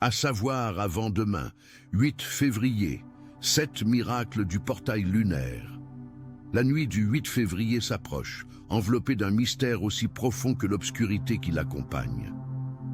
À savoir avant demain, 8 février, 7 miracles du portail lunaire. La nuit du 8 février s'approche, enveloppée d'un mystère aussi profond que l'obscurité qui l'accompagne.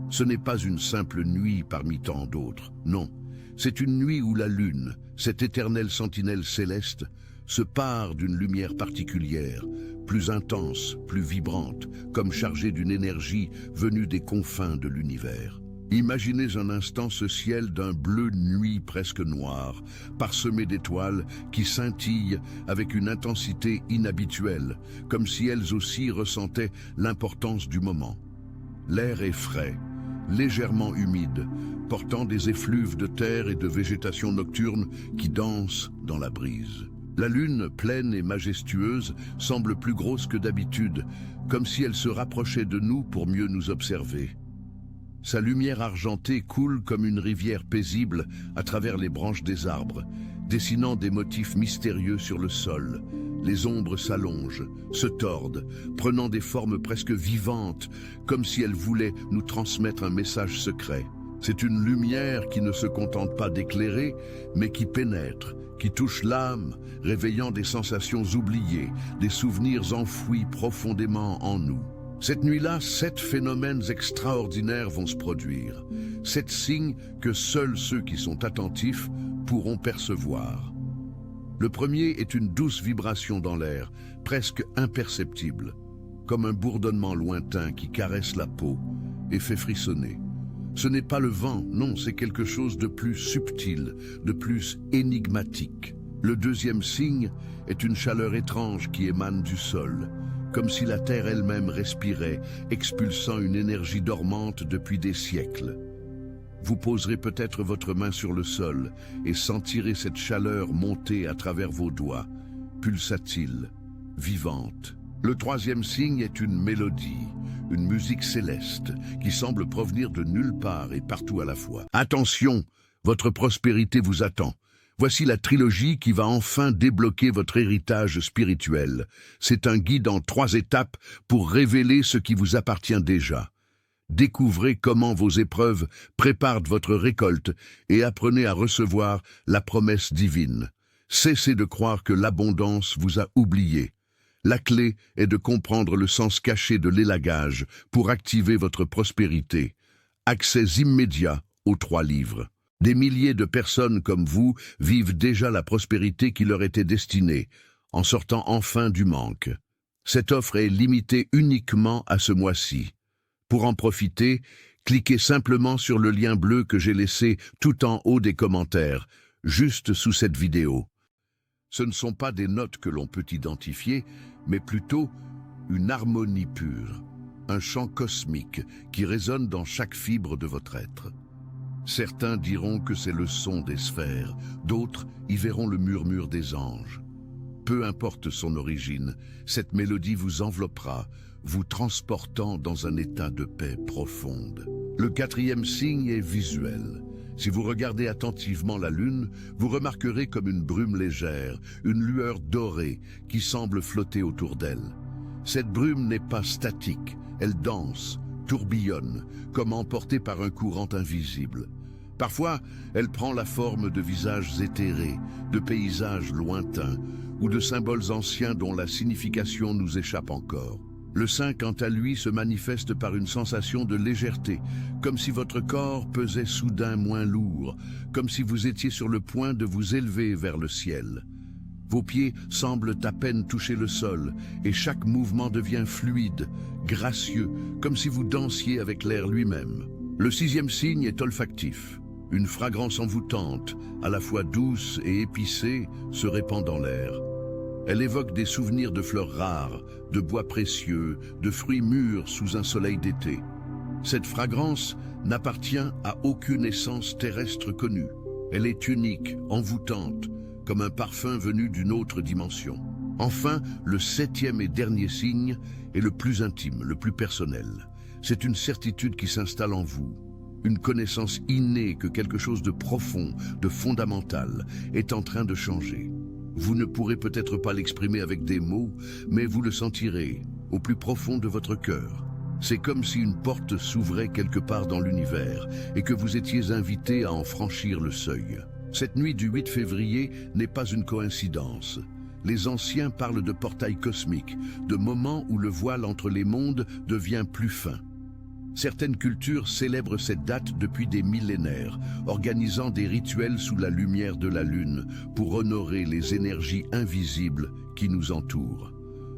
Ce n'est pas une simple nuit parmi tant d'autres, non. C'est une nuit où la lune, cette éternelle sentinelle céleste, se pare d'une lumière particulière, plus intense, plus vibrante, comme chargée d'une énergie venue des confins de l'univers. Imaginez un instant ce ciel d'un bleu nuit presque noir, parsemé d'étoiles qui scintillent avec une intensité inhabituelle, comme si elles aussi ressentaient l'importance du moment. L'air est frais, légèrement humide, portant des effluves de terre et de végétation nocturne qui dansent dans la brise. La lune, pleine et majestueuse, semble plus grosse que d'habitude, comme si elle se rapprochait de nous pour mieux nous observer. Sa lumière argentée coule comme une rivière paisible à travers les branches des arbres, dessinant des motifs mystérieux sur le sol. Les ombres s'allongent, se tordent, prenant des formes presque vivantes, comme si elles voulaient nous transmettre un message secret. C'est une lumière qui ne se contente pas d'éclairer, mais qui pénètre, qui touche l'âme, réveillant des sensations oubliées, des souvenirs enfouis profondément en nous. Cette nuit-là, 7 phénomènes extraordinaires vont se produire. 7 signes que seuls ceux qui sont attentifs pourront percevoir. Le premier est une douce vibration dans l'air, presque imperceptible, comme un bourdonnement lointain qui caresse la peau et fait frissonner. Ce n'est pas le vent, non, c'est quelque chose de plus subtil, de plus énigmatique. Le deuxième signe est une chaleur étrange qui émane du sol, comme si la terre elle-même respirait, expulsant une énergie dormante depuis des siècles. Vous poserez peut-être votre main sur le sol et sentirez cette chaleur monter à travers vos doigts, pulsatile, vivante. Le troisième signe est une mélodie, une musique céleste qui semble provenir de nulle part et partout à la fois. Attention, votre prospérité vous attend. Voici la trilogie qui va enfin débloquer votre héritage spirituel. C'est un guide en 3 étapes pour révéler ce qui vous appartient déjà. Découvrez comment vos épreuves préparent votre récolte et apprenez à recevoir la promesse divine. Cessez de croire que l'abondance vous a oublié. La clé est de comprendre le sens caché de l'élagage pour activer votre prospérité. Accès immédiat aux 3 livres. Des milliers de personnes comme vous vivent déjà la prospérité qui leur était destinée, en sortant enfin du manque. Cette offre est limitée uniquement à ce mois-ci. Pour en profiter, cliquez simplement sur le lien bleu que j'ai laissé tout en haut des commentaires, juste sous cette vidéo. Ce ne sont pas des notes que l'on peut identifier, mais plutôt une harmonie pure, un chant cosmique qui résonne dans chaque fibre de votre être. Certains diront que c'est le son des sphères, d'autres y verront le murmure des anges. Peu importe son origine, cette mélodie vous enveloppera, vous transportant dans un état de paix profonde. Le 4e signe est visuel. Si vous regardez attentivement la lune, vous remarquerez comme une brume légère, une lueur dorée qui semble flotter autour d'elle. Cette brume n'est pas statique, elle danse, tourbillonne, comme emportée par un courant invisible. Parfois, elle prend la forme de visages éthérés, de paysages lointains ou de symboles anciens dont la signification nous échappe encore. Le 5, quant à lui, se manifeste par une sensation de légèreté, comme si votre corps pesait soudain moins lourd, comme si vous étiez sur le point de vous élever vers le ciel. Vos pieds semblent à peine toucher le sol, et chaque mouvement devient fluide, gracieux, comme si vous dansiez avec l'air lui-même. Le 6e signe est olfactif. Une fragrance envoûtante, à la fois douce et épicée, se répand dans l'air. Elle évoque des souvenirs de fleurs rares, de bois précieux, de fruits mûrs sous un soleil d'été. Cette fragrance n'appartient à aucune essence terrestre connue. Elle est unique, envoûtante, comme un parfum venu d'une autre dimension. Enfin, le 7e et dernier signe est le plus intime, le plus personnel. C'est une certitude qui s'installe en vous, une connaissance innée que quelque chose de profond, de fondamental, est en train de changer. Vous ne pourrez peut-être pas l'exprimer avec des mots, mais vous le sentirez au plus profond de votre cœur. C'est comme si une porte s'ouvrait quelque part dans l'univers et que vous étiez invité à en franchir le seuil. Cette nuit du 8 février n'est pas une coïncidence. Les anciens parlent de portail cosmique, de moments où le voile entre les mondes devient plus fin. Certaines cultures célèbrent cette date depuis des millénaires, organisant des rituels sous la lumière de la lune pour honorer les énergies invisibles qui nous entourent.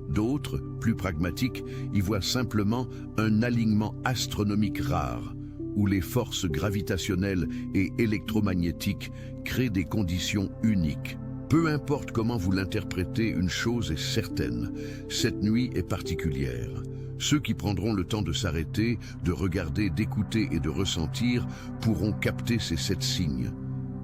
D'autres, plus pragmatiques, y voient simplement un alignement astronomique rare, où les forces gravitationnelles et électromagnétiques créent des conditions uniques. Peu importe comment vous l'interprétez, une chose est certaine, cette nuit est particulière. Ceux qui prendront le temps de s'arrêter, de regarder, d'écouter et de ressentir pourront capter ces 7 signes.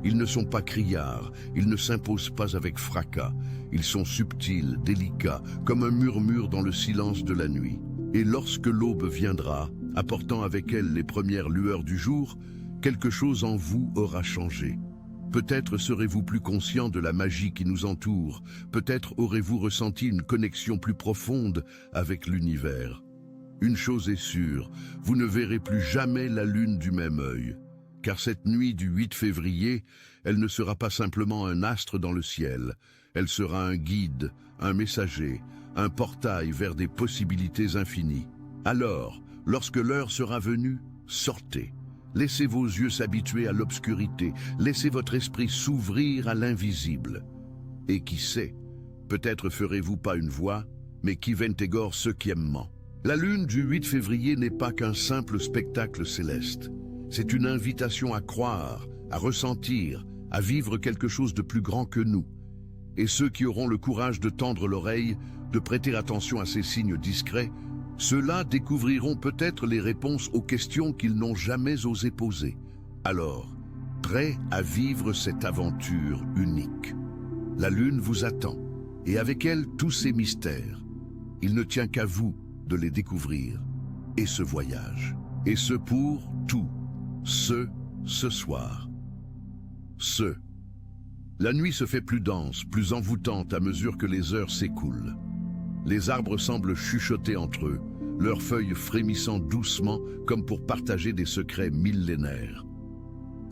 Ils ne sont pas criards, ils ne s'imposent pas avec fracas. Ils sont subtils, délicats, comme un murmure dans le silence de la nuit. Et lorsque l'aube viendra, apportant avec elle les premières lueurs du jour, quelque chose en vous aura changé. Peut-être serez-vous plus conscient de la magie qui nous entoure, peut-être aurez-vous ressenti une connexion plus profonde avec l'univers. Une chose est sûre, vous ne verrez plus jamais la lune du même œil. Car cette nuit du 8 février, elle ne sera pas simplement un astre dans le ciel, elle sera un guide, un messager, un portail vers des possibilités infinies. Alors, lorsque l'heure sera venue, sortez. Laissez vos yeux s'habituer à l'obscurité, laissez votre esprit s'ouvrir à l'invisible. Et qui sait, peut-être ferez-vous pas une voix, mais qui ventegor secchiemment. La lune du 8 février n'est pas qu'un simple spectacle céleste. C'est une invitation à croire, à ressentir, à vivre quelque chose de plus grand que nous. Et ceux qui auront le courage de tendre l'oreille, de prêter attention à ces signes discrets, ceux-là découvriront peut-être les réponses aux questions qu'ils n'ont jamais osé poser. Alors, prêts à vivre cette aventure unique. La lune vous attend, et avec elle tous ces mystères. Il ne tient qu'à vous de les découvrir. Et ce voyage. Et ce pour tout. Ce soir. La nuit se fait plus dense, plus envoûtante à mesure que les heures s'écoulent. Les arbres semblent chuchoter entre eux, leurs feuilles frémissant doucement comme pour partager des secrets millénaires.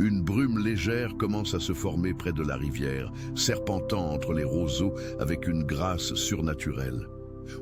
Une brume légère commence à se former près de la rivière, serpentant entre les roseaux avec une grâce surnaturelle.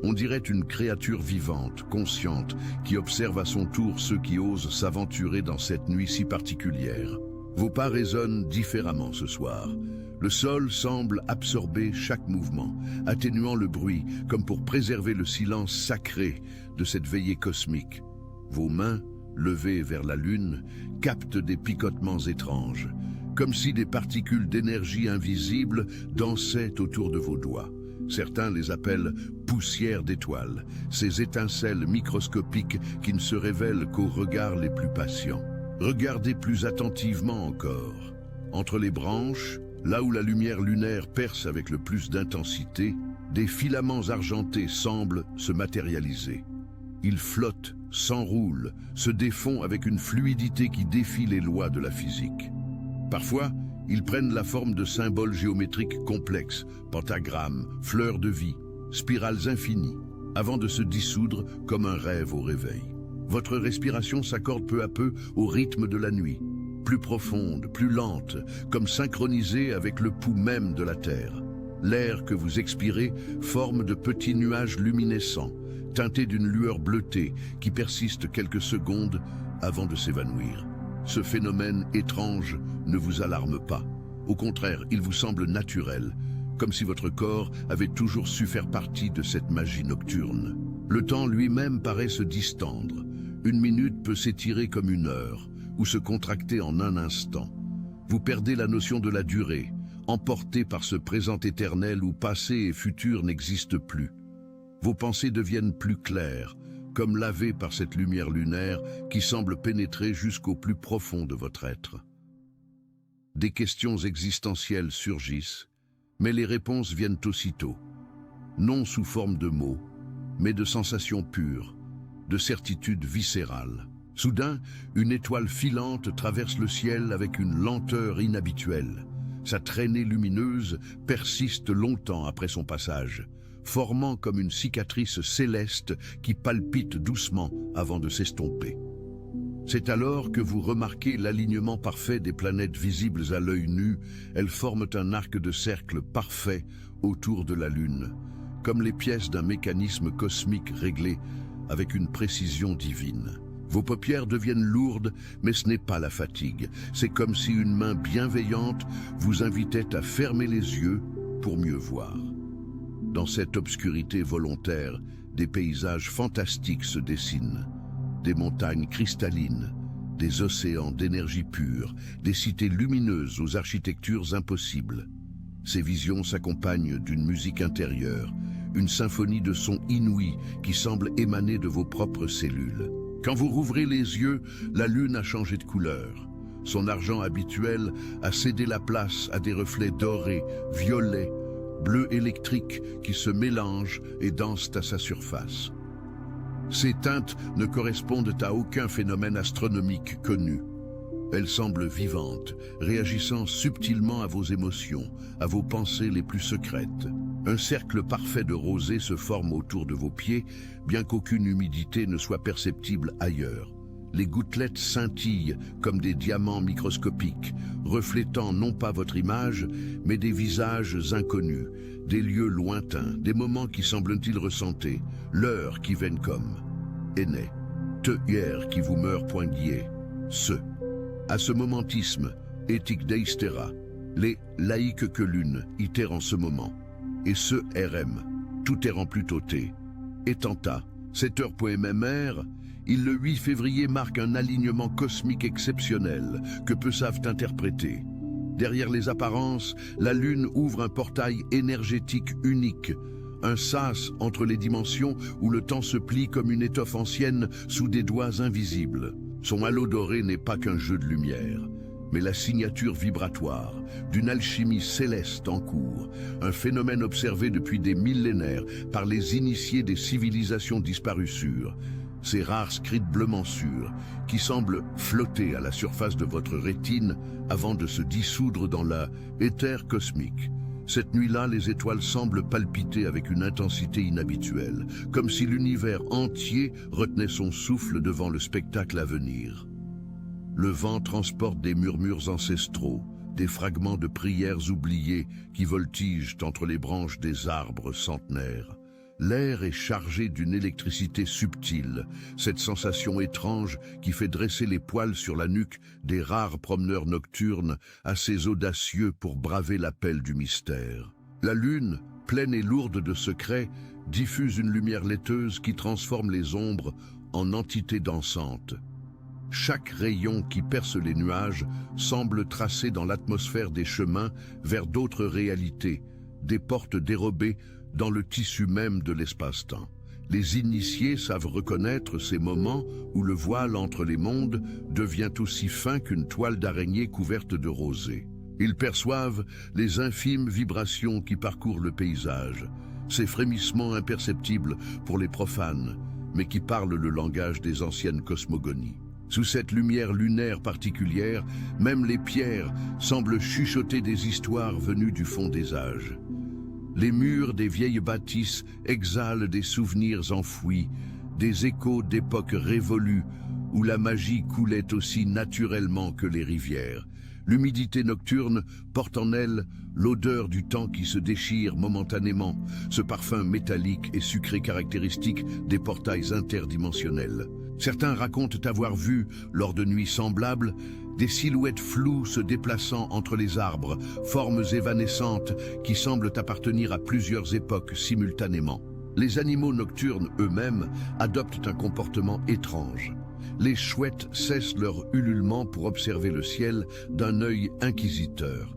On dirait une créature vivante, consciente, qui observe à son tour ceux qui osent s'aventurer dans cette nuit si particulière. Vos pas résonnent différemment ce soir. Le sol semble absorber chaque mouvement, atténuant le bruit, comme pour préserver le silence sacré de cette veillée cosmique. Vos mains, levées vers la lune, captent des picotements étranges, comme si des particules d'énergie invisibles dansaient autour de vos doigts. Certains les appellent poussière d'étoiles, ces étincelles microscopiques qui ne se révèlent qu'aux regards les plus patients. Regardez plus attentivement encore. Entre les branches, là où la lumière lunaire perce avec le plus d'intensité, des filaments argentés semblent se matérialiser. Ils flottent, s'enroulent, se défont avec une fluidité qui défie les lois de la physique. Parfois, ils prennent la forme de symboles géométriques complexes, pentagrammes, fleurs de vie, spirales infinies, avant de se dissoudre comme un rêve au réveil. Votre respiration s'accorde peu à peu au rythme de la nuit, plus profonde, plus lente, comme synchronisée avec le pouls même de la Terre. L'air que vous expirez forme de petits nuages luminescents, teintés d'une lueur bleutée qui persiste quelques secondes avant de s'évanouir. Ce phénomène étrange ne vous alarme pas. Au contraire, il vous semble naturel, comme si votre corps avait toujours su faire partie de cette magie nocturne. Le temps lui-même paraît se distendre. Une minute peut s'étirer comme une heure, ou se contracter en un instant. Vous perdez la notion de la durée, emporté par ce présent éternel où passé et futur n'existent plus. Vos pensées deviennent plus claires, comme lavées par cette lumière lunaire qui semble pénétrer jusqu'au plus profond de votre être. Des questions existentielles surgissent, mais les réponses viennent aussitôt, non sous forme de mots, mais de sensations pures, de certitudes viscérales. Soudain, une étoile filante traverse le ciel avec une lenteur inhabituelle. Sa traînée lumineuse persiste longtemps après son passage, formant comme une cicatrice céleste qui palpite doucement avant de s'estomper. C'est alors que vous remarquez l'alignement parfait des planètes visibles à l'œil nu. Elles forment un arc de cercle parfait autour de la Lune, comme les pièces d'un mécanisme cosmique réglé avec une précision divine. Vos paupières deviennent lourdes, mais ce n'est pas la fatigue. C'est comme si une main bienveillante vous invitait à fermer les yeux pour mieux voir. Dans cette obscurité volontaire, des paysages fantastiques se dessinent. Des montagnes cristallines, des océans d'énergie pure, des cités lumineuses aux architectures impossibles. Ces visions s'accompagnent d'une musique intérieure, une symphonie de sons inouïs qui semble émaner de vos propres cellules. Quand vous rouvrez les yeux, la Lune a changé de couleur. Son argent habituel a cédé la place à des reflets dorés, violets, bleus électriques qui se mélangent et dansent à sa surface. Ces teintes ne correspondent à aucun phénomène astronomique connu. Elles semblent vivantes, réagissant subtilement à vos émotions, à vos pensées les plus secrètes. Un cercle parfait de rosée se forme autour de vos pieds, bien qu'aucune humidité ne soit perceptible ailleurs. Les gouttelettes scintillent comme des diamants microscopiques, reflétant non pas votre image, mais des visages inconnus, des lieux lointains, des moments qui semblent-ils ressentés, l'heure qui viennent comme. Aîné, te hier qui vous meurt point guié, ce. À ce momentisme, éthique deistera, les laïcs que l'une, iter en ce moment, et ce RM, tout est rempli T. Etanta, 7h.mmr, le 8 février marque un alignement cosmique exceptionnel que peu savent interpréter. Derrière les apparences, la Lune ouvre un portail énergétique unique, un sas entre les dimensions où le temps se plie comme une étoffe ancienne sous des doigts invisibles. Son halo doré n'est pas qu'un jeu de lumière, mais la signature vibratoire d'une alchimie céleste en cours, un phénomène observé depuis des millénaires par les initiés des civilisations disparues sur ces rares scripts bleuement sûrs qui semblent flotter à la surface de votre rétine avant de se dissoudre dans la éther cosmique. Cette nuit-là, les étoiles semblent palpiter avec une intensité inhabituelle, comme si l'univers entier retenait son souffle devant le spectacle à venir. Le vent transporte des murmures ancestraux, des fragments de prières oubliées qui voltigent entre les branches des arbres centenaires. L'air est chargé d'une électricité subtile, cette sensation étrange qui fait dresser les poils sur la nuque des rares promeneurs nocturnes assez audacieux pour braver l'appel du mystère. La Lune, pleine et lourde de secrets, diffuse une lumière laiteuse qui transforme les ombres en entités dansantes. Chaque rayon qui perce les nuages semble tracer dans l'atmosphère des chemins vers d'autres réalités, des portes dérobées dans le tissu même de l'espace-temps. Les initiés savent reconnaître ces moments où le voile entre les mondes devient aussi fin qu'une toile d'araignée couverte de rosée. Ils perçoivent les infimes vibrations qui parcourent le paysage, ces frémissements imperceptibles pour les profanes, mais qui parlent le langage des anciennes cosmogonies. Sous cette lumière lunaire particulière, même les pierres semblent chuchoter des histoires venues du fond des âges. Les murs des vieilles bâtisses exhalent des souvenirs enfouis, des échos d'époques révolues où la magie coulait aussi naturellement que les rivières. L'humidité nocturne porte en elle l'odeur du temps qui se déchire momentanément, ce parfum métallique et sucré caractéristique des portails interdimensionnels. Certains racontent avoir vu, lors de nuits semblables, des silhouettes floues se déplaçant entre les arbres, formes évanescentes qui semblent appartenir à plusieurs époques simultanément. Les animaux nocturnes eux-mêmes adoptent un comportement étrange. Les chouettes cessent leur ululement pour observer le ciel d'un œil inquisiteur.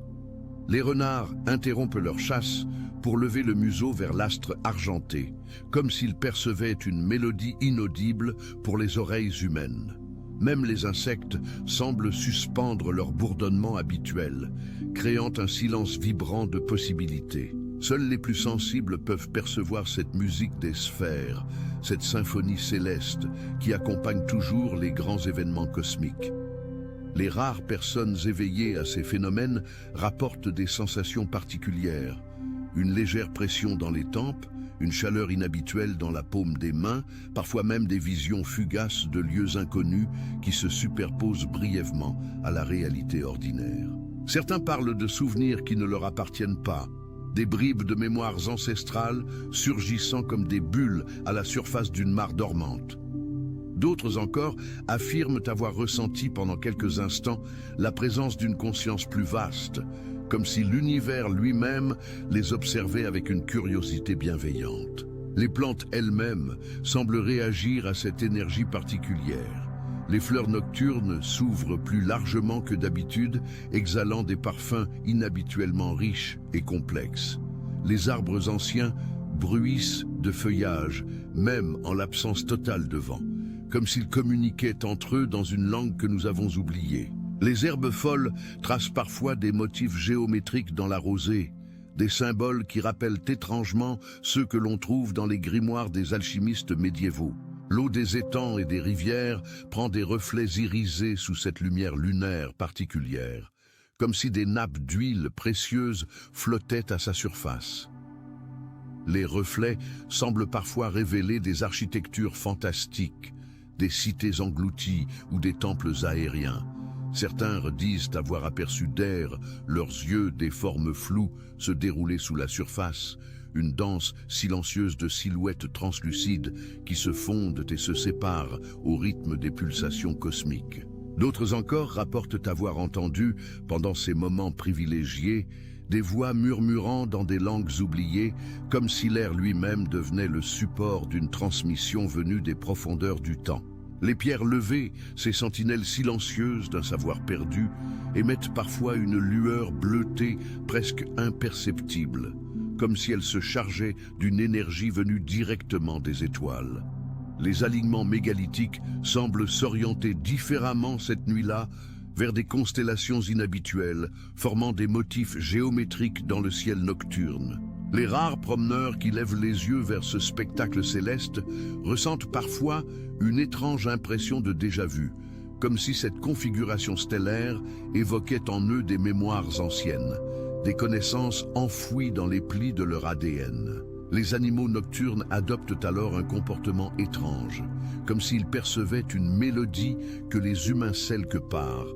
Les renards interrompent leur chasse pour lever le museau vers l'astre argenté, comme s'ils percevaient une mélodie inaudible pour les oreilles humaines. Même les insectes semblent suspendre leur bourdonnement habituel, créant un silence vibrant de possibilités. Seuls les plus sensibles peuvent percevoir cette musique des sphères, cette symphonie céleste qui accompagne toujours les grands événements cosmiques. Les rares personnes éveillées à ces phénomènes rapportent des sensations particulières, une légère pression dans les tempes, une chaleur inhabituelle dans la paume des mains, parfois même des visions fugaces de lieux inconnus qui se superposent brièvement à la réalité ordinaire. Certains parlent de souvenirs qui ne leur appartiennent pas, des bribes de mémoires ancestrales surgissant comme des bulles à la surface d'une mare dormante. D'autres encore affirment avoir ressenti pendant quelques instants la présence d'une conscience plus vaste, comme si l'univers lui-même les observait avec une curiosité bienveillante. Les plantes elles-mêmes semblent réagir à cette énergie particulière. Les fleurs nocturnes s'ouvrent plus largement que d'habitude, exhalant des parfums inhabituellement riches et complexes. Les arbres anciens bruissent de feuillage, même en l'absence totale de vent, comme s'ils communiquaient entre eux dans une langue que nous avons oubliée. Les herbes folles tracent parfois des motifs géométriques dans la rosée, des symboles qui rappellent étrangement ceux que l'on trouve dans les grimoires des alchimistes médiévaux. L'eau des étangs et des rivières prend des reflets irisés sous cette lumière lunaire particulière, comme si des nappes d'huile précieuse flottaient à sa surface. Les reflets semblent parfois révéler des architectures fantastiques, des cités englouties ou des temples aériens. Certains redisent avoir aperçu d'air, leurs yeux des formes floues se dérouler sous la surface, une danse silencieuse de silhouettes translucides qui se fondent et se séparent au rythme des pulsations cosmiques. D'autres encore rapportent avoir entendu, pendant ces moments privilégiés, des voix murmurant dans des langues oubliées, comme si l'air lui-même devenait le support d'une transmission venue des profondeurs du temps. Les pierres levées, ces sentinelles silencieuses d'un savoir perdu, émettent parfois une lueur bleutée presque imperceptible, comme si elles se chargeaient d'une énergie venue directement des étoiles. Les alignements mégalithiques semblent s'orienter différemment cette nuit-là vers des constellations inhabituelles, formant des motifs géométriques dans le ciel nocturne. Les rares promeneurs qui lèvent les yeux vers ce spectacle céleste ressentent parfois une étrange impression de déjà-vu, comme si cette configuration stellaire évoquait en eux des mémoires anciennes, des connaissances enfouies dans les plis de leur ADN. Les animaux nocturnes adoptent alors un comportement étrange, comme s'ils percevaient une mélodie que les humains scellent quelque part,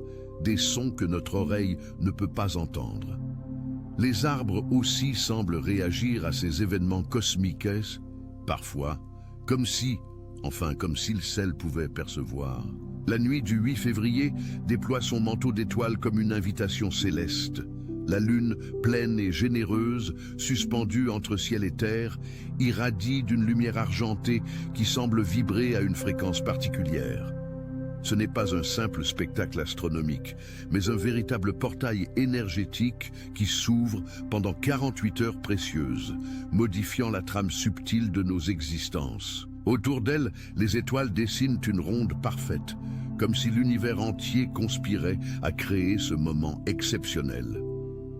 des sons que notre oreille ne peut pas entendre. Les arbres aussi semblent réagir à ces événements cosmiques, parfois, comme si le ciel pouvait percevoir. La nuit du 8 février déploie son manteau d'étoiles comme une invitation céleste. La lune, pleine et généreuse, suspendue entre ciel et terre, irradie d'une lumière argentée qui semble vibrer à une fréquence particulière. Ce n'est pas un simple spectacle astronomique, mais un véritable portail énergétique qui s'ouvre pendant 48 heures précieuses, modifiant la trame subtile de nos existences. Autour d'elle, les étoiles dessinent une ronde parfaite, comme si l'univers entier conspirait à créer ce moment exceptionnel.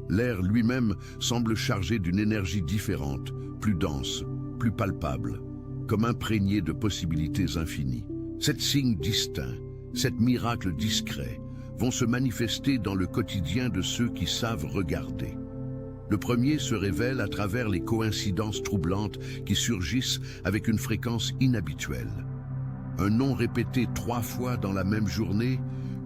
L'air lui-même semble chargé d'une énergie différente, plus dense, plus palpable, comme imprégné de possibilités infinies. Sept signes distincts, sept miracles discrets, vont se manifester dans le quotidien de ceux qui savent regarder. Le premier se révèle à travers les coïncidences troublantes qui surgissent avec une fréquence inhabituelle. Un nom répété 3 fois dans la même journée,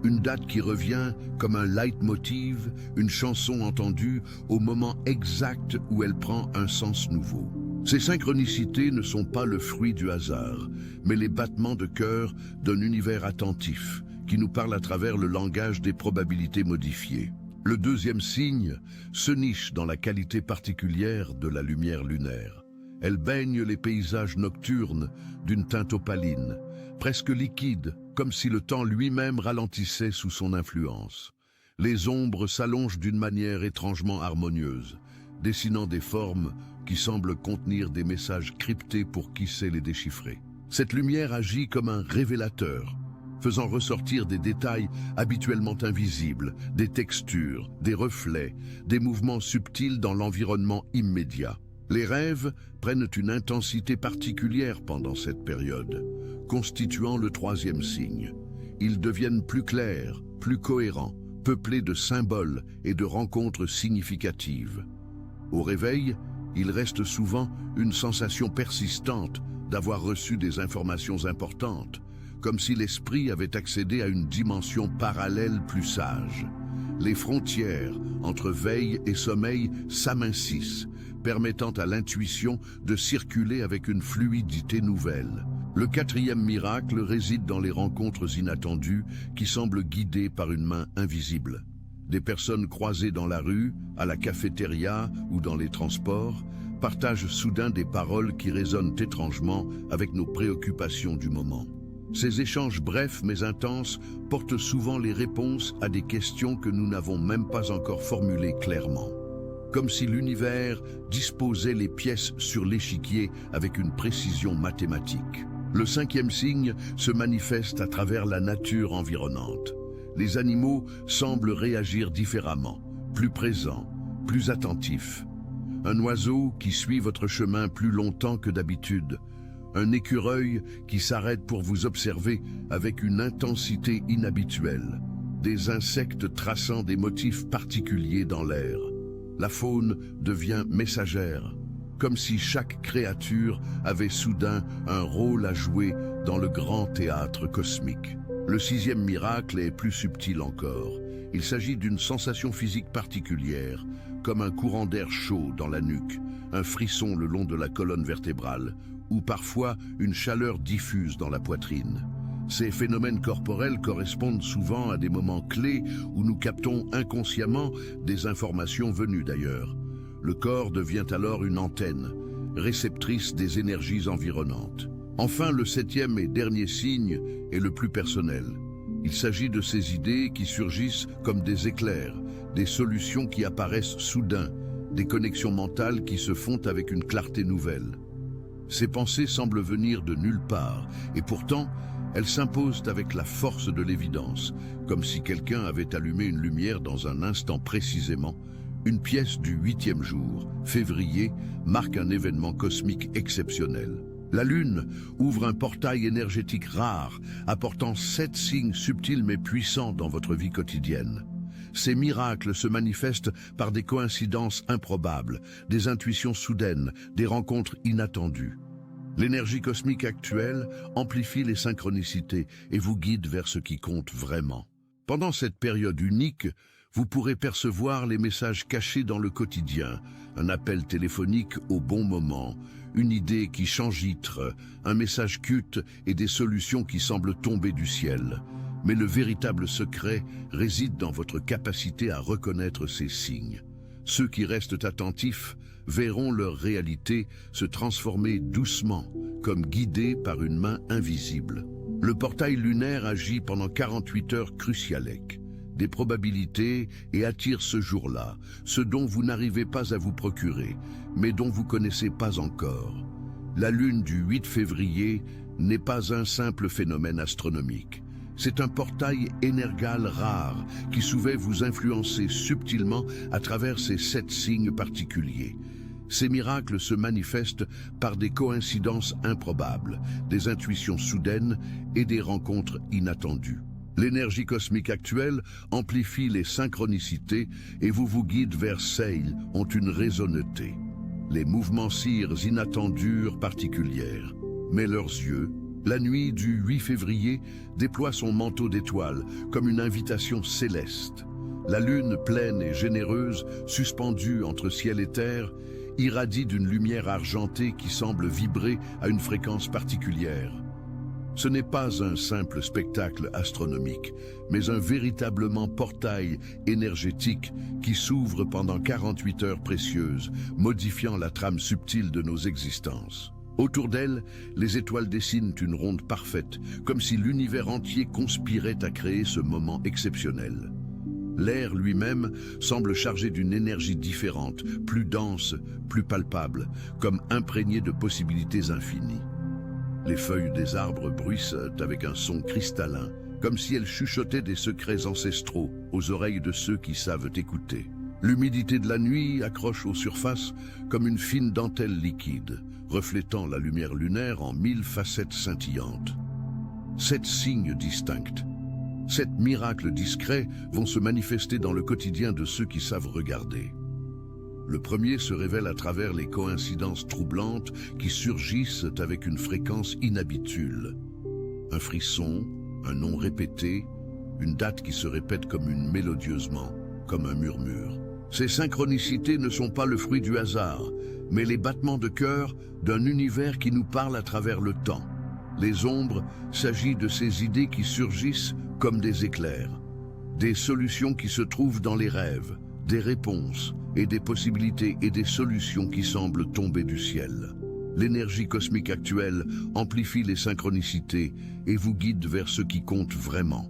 une date qui revient comme un leitmotiv, une chanson entendue au moment exact où elle prend un sens nouveau. Ces synchronicités ne sont pas le fruit du hasard, mais les battements de cœur d'un univers attentif qui nous parle à travers le langage des probabilités modifiées. Le deuxième signe se niche dans la qualité particulière de la lumière lunaire. Elle baigne les paysages nocturnes d'une teinte opaline, presque liquide, comme si le temps lui-même ralentissait sous son influence. Les ombres s'allongent d'une manière étrangement harmonieuse, dessinant des formes qui semblent contenir des messages cryptés pour qui sait les déchiffrer. Cette lumière agit comme un révélateur, faisant ressortir des détails habituellement invisibles, des textures, des reflets, des mouvements subtils dans l'environnement immédiat. Les rêves prennent une intensité particulière pendant cette période, constituant le troisième signe. Ils deviennent plus clairs, plus cohérents, peuplés de symboles et de rencontres significatives. Au réveil, il reste souvent une sensation persistante d'avoir reçu des informations importantes, comme si l'esprit avait accédé à une dimension parallèle plus sage. Les frontières entre veille et sommeil s'amincissent, permettant à l'intuition de circuler avec une fluidité nouvelle. Le quatrième miracle réside dans les rencontres inattendues qui semblent guidées par une main invisible. Des personnes croisées dans la rue, à la cafétéria ou dans les transports partagent soudain des paroles qui résonnent étrangement avec nos préoccupations du moment. Ces échanges brefs mais intenses portent souvent les réponses à des questions que nous n'avons même pas encore formulées clairement. Comme si l'univers disposait les pièces sur l'échiquier avec une précision mathématique. Le cinquième signe se manifeste à travers la nature environnante. Les animaux semblent réagir différemment, plus présents, plus attentifs. Un oiseau qui suit votre chemin plus longtemps que d'habitude. Un écureuil qui s'arrête pour vous observer avec une intensité inhabituelle. Des insectes traçant des motifs particuliers dans l'air. La faune devient messagère, comme si chaque créature avait soudain un rôle à jouer dans le grand théâtre cosmique. Le sixième miracle est plus subtil encore. Il s'agit d'une sensation physique particulière, comme un courant d'air chaud dans la nuque, un frisson le long de la colonne vertébrale, ou parfois une chaleur diffuse dans la poitrine. Ces phénomènes corporels correspondent souvent à des moments clés où nous captons inconsciemment des informations venues d'ailleurs. Le corps devient alors une antenne, réceptrice des énergies environnantes. Enfin, le septième et dernier signe est le plus personnel. Il s'agit de ces idées qui surgissent comme des éclairs, des solutions qui apparaissent soudain, des connexions mentales qui se font avec une clarté nouvelle. Ces pensées semblent venir de nulle part, et pourtant, elles s'imposent avec la force de l'évidence, comme si quelqu'un avait allumé une lumière dans un instant précisément. Une pièce du 8e jour, février, marque un événement cosmique exceptionnel. La Lune ouvre un portail énergétique rare, apportant 7 signes subtils mais puissants dans votre vie quotidienne. Ces miracles se manifestent par des coïncidences improbables, des intuitions soudaines, des rencontres inattendues. L'énergie cosmique actuelle amplifie les synchronicités et vous guide vers ce qui compte vraiment. Pendant cette période unique, vous pourrez percevoir les messages cachés dans le quotidien, un appel téléphonique au bon moment, une idée qui s'engitre, un message culte et des solutions qui semblent tomber du ciel. Mais le véritable secret réside dans votre capacité à reconnaître ces signes. Ceux qui restent attentifs verront leur réalité se transformer doucement, comme guidés par une main invisible. Le portail lunaire agit pendant 48 heures cruciales. Des probabilités et attire ce jour-là, ce dont vous n'arrivez pas à vous procurer, mais dont vous connaissez pas encore. La lune du 8 février n'est pas un simple phénomène astronomique. C'est un portail énergal rare qui souvent vous influencer subtilement à travers ces 7 signes particuliers. Ces miracles se manifestent par des coïncidences improbables, des intuitions soudaines et des rencontres inattendues. L'énergie cosmique actuelle amplifie les synchronicités et vous guide vers celles ont une résonneté. Les mouvements cires inattendus particulières. Mais leurs yeux, la nuit du 8 février, déploient son manteau d'étoiles comme une invitation céleste. La lune pleine et généreuse, suspendue entre ciel et terre, irradie d'une lumière argentée qui semble vibrer à une fréquence particulière. Ce n'est pas un simple spectacle astronomique, mais un véritablement portail énergétique qui s'ouvre pendant 48 heures précieuses, modifiant la trame subtile de nos existences. Autour d'elle, les étoiles dessinent une ronde parfaite, comme si l'univers entier conspirait à créer ce moment exceptionnel. L'air lui-même semble chargé d'une énergie différente, plus dense, plus palpable, comme imprégné de possibilités infinies. Les feuilles des arbres bruissent avec un son cristallin, comme si elles chuchotaient des secrets ancestraux aux oreilles de ceux qui savent écouter. L'humidité de la nuit accroche aux surfaces comme une fine dentelle liquide, reflétant la lumière lunaire en 1000 facettes scintillantes. 7 signes distincts, 7 miracles discrets vont se manifester dans le quotidien de ceux qui savent regarder. Le premier se révèle à travers les coïncidences troublantes qui surgissent avec une fréquence inhabituelle. Un frisson, un nom répété, une date qui se répète mélodieusement, comme un murmure. Ces synchronicités ne sont pas le fruit du hasard, mais les battements de cœur d'un univers qui nous parle à travers le temps. Les ombres, s'agit de ces idées qui surgissent comme des éclairs, des solutions qui se trouvent dans les rêves, des réponses et des possibilités et des solutions qui semblent tomber du ciel. L'énergie cosmique actuelle amplifie les synchronicités et vous guide vers ce qui compte vraiment.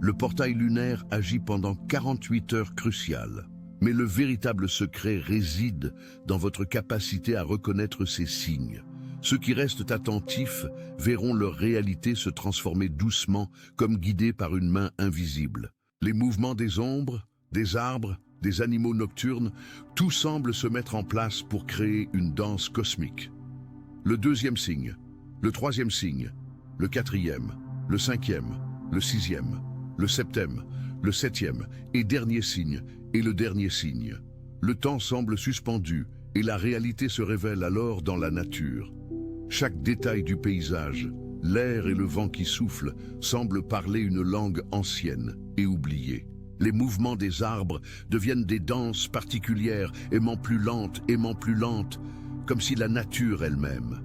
Le portail lunaire agit pendant 48 heures cruciales. Mais le véritable secret réside dans votre capacité à reconnaître ces signes. Ceux qui restent attentifs verront leur réalité se transformer doucement comme guidés par une main invisible. Les mouvements des ombres, des arbres, des animaux nocturnes, tout semble se mettre en place pour créer une danse cosmique. Le deuxième signe, le troisième signe, le quatrième, le cinquième, le sixième, le septième, le septième et dernier signe, et le dernier signe. Le temps semble suspendu et la réalité se révèle alors dans la nature. Chaque détail du paysage, l'air et le vent qui soufflent semblent parler une langue ancienne et oubliée. Les mouvements des arbres deviennent des danses particulières, aimant plus lentes, comme si la nature elle-même.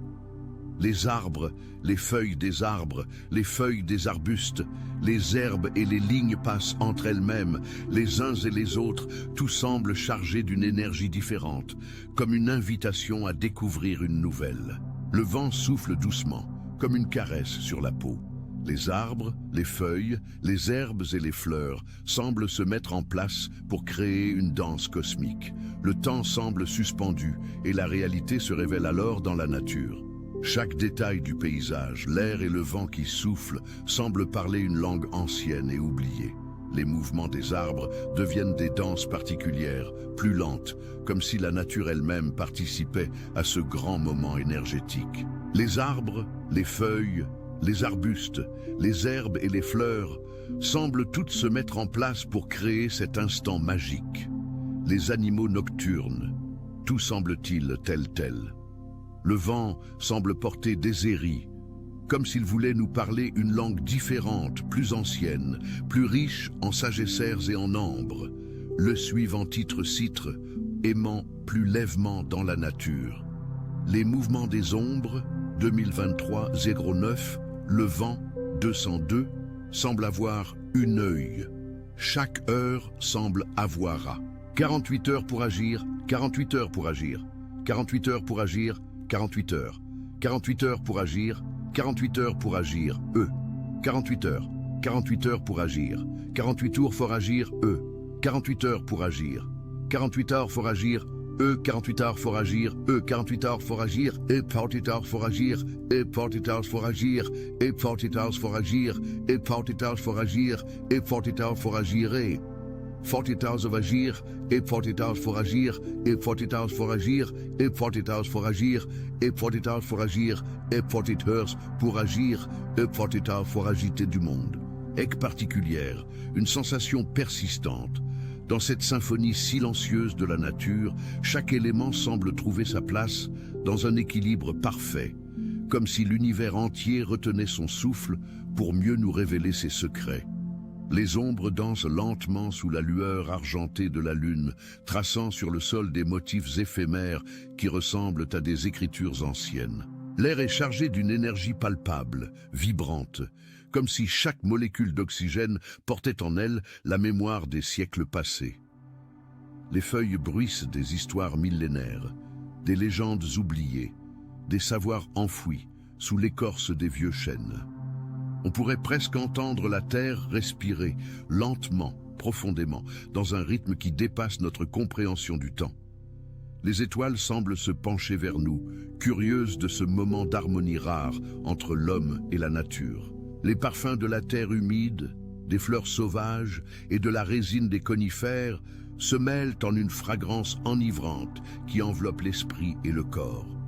Les arbres, les feuilles des arbres, les feuilles des arbustes, les herbes et les lignes passent entre elles-mêmes, les uns et les autres, tout semble chargé d'une énergie différente, comme une invitation à découvrir une nouvelle. Le vent souffle doucement, comme une caresse sur la peau. Les arbres, les feuilles, les herbes et les fleurs semblent se mettre en place pour créer une danse cosmique. Le temps semble suspendu et la réalité se révèle alors dans la nature. Chaque détail du paysage, l'air et le vent qui soufflent, semblent parler une langue ancienne et oubliée. Les mouvements des arbres deviennent des danses particulières, plus lentes, comme si la nature elle-même participait à ce grand moment énergétique. Les arbres, les feuilles, les arbustes, les herbes et les fleurs semblent toutes se mettre en place pour créer cet instant magique. Les animaux nocturnes, tout semble-t-il tel. Le vent semble porter des airis, comme s'il voulait nous parler une langue différente, plus ancienne, plus riche en sagessères et en ambre. Le suivant titre citre, aimant plus lèvement dans la nature. Les mouvements des ombres, 2023-09, le vent, 202, semble avoir une œil. Chaque heure semble avoir à. 48 heures pour agir, 48 heures pour agir, 48 heures pour agir, 48 heures, 48 heures pour agir, 48 heures pour agir, 48 heures, 48 heures pour agir, 48 tours pour agir, 48 heures pour agir, 48 heures pour agir, 48 heures pour agir, 48 heures pour agir, 48 heures pour agir, 48 heures pour agir, 48 heures pour agir, 48 heures pour agir, 48 heures pour agir, 48 hours of agir, et 48 hours pour agir, et 48 hours pour agir, et 48 hours pour agir, et 48 hours pour agir, et 48 heures pour agir, et 48 hours pour agiter du monde. Aigue particulière, une sensation persistante. Dans cette symphonie silencieuse de la nature, chaque élément semble trouver sa place dans un équilibre parfait, comme si l'univers entier retenait son souffle pour mieux nous révéler ses secrets. Les ombres dansent lentement sous la lueur argentée de la lune, traçant sur le sol des motifs éphémères qui ressemblent à des écritures anciennes. L'air est chargé d'une énergie palpable, vibrante, comme si chaque molécule d'oxygène portait en elle la mémoire des siècles passés. Les feuilles bruissent des histoires millénaires, des légendes oubliées, des savoirs enfouis sous l'écorce des vieux chênes. On pourrait presque entendre la terre respirer, lentement, profondément, dans un rythme qui dépasse notre compréhension du temps. Les étoiles semblent se pencher vers nous, curieuses de ce moment d'harmonie rare entre l'homme et la nature. Les parfums de la terre humide, des fleurs sauvages et de la résine des conifères se mêlent en une fragrance enivrante qui enveloppe l'esprit et le corps.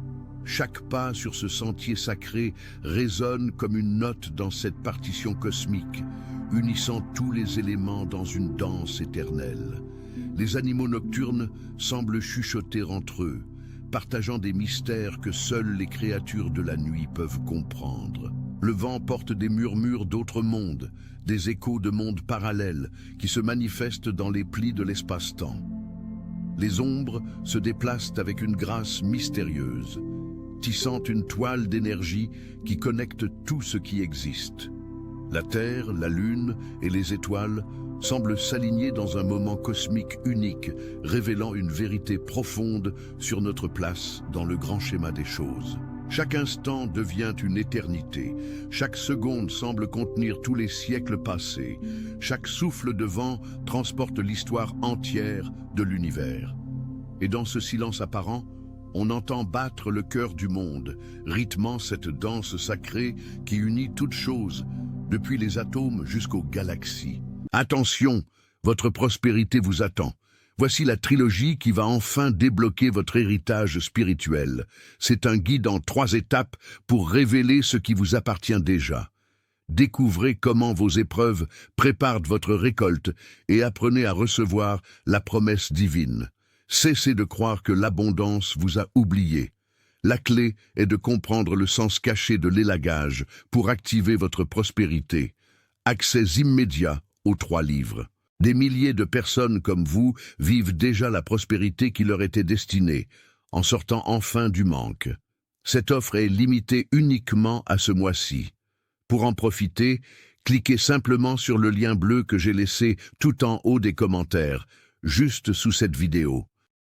Chaque pas sur ce sentier sacré résonne comme une note dans cette partition cosmique, unissant tous les éléments dans une danse éternelle. Les animaux nocturnes semblent chuchoter entre eux, partageant des mystères que seules les créatures de la nuit peuvent comprendre. Le vent porte des murmures d'autres mondes, des échos de mondes parallèles qui se manifestent dans les plis de l'espace-temps. Les ombres se déplacent avec une grâce mystérieuse, tissant une toile d'énergie qui connecte tout ce qui existe. La Terre, la Lune et les étoiles semblent s'aligner dans un moment cosmique unique, révélant une vérité profonde sur notre place dans le grand schéma des choses. Chaque instant devient une éternité, chaque seconde semble contenir tous les siècles passés, chaque souffle de vent transporte l'histoire entière de l'univers. Et dans ce silence apparent, on entend battre le cœur du monde, rythmant cette danse sacrée qui unit toutes choses, depuis les atomes jusqu'aux galaxies. Attention, votre prospérité vous attend. Voici la trilogie qui va enfin débloquer votre héritage spirituel. C'est un guide en 3 étapes pour révéler ce qui vous appartient déjà. Découvrez comment vos épreuves préparent votre récolte et apprenez à recevoir la promesse divine. Cessez de croire que l'abondance vous a oublié. La clé est de comprendre le sens caché de l'élagage pour activer votre prospérité. Accès immédiat aux 3 livres. Des milliers de personnes comme vous vivent déjà la prospérité qui leur était destinée, en sortant enfin du manque. Cette offre est limitée uniquement à ce mois-ci. Pour en profiter, cliquez simplement sur le lien bleu que j'ai laissé tout en haut des commentaires, juste sous cette vidéo.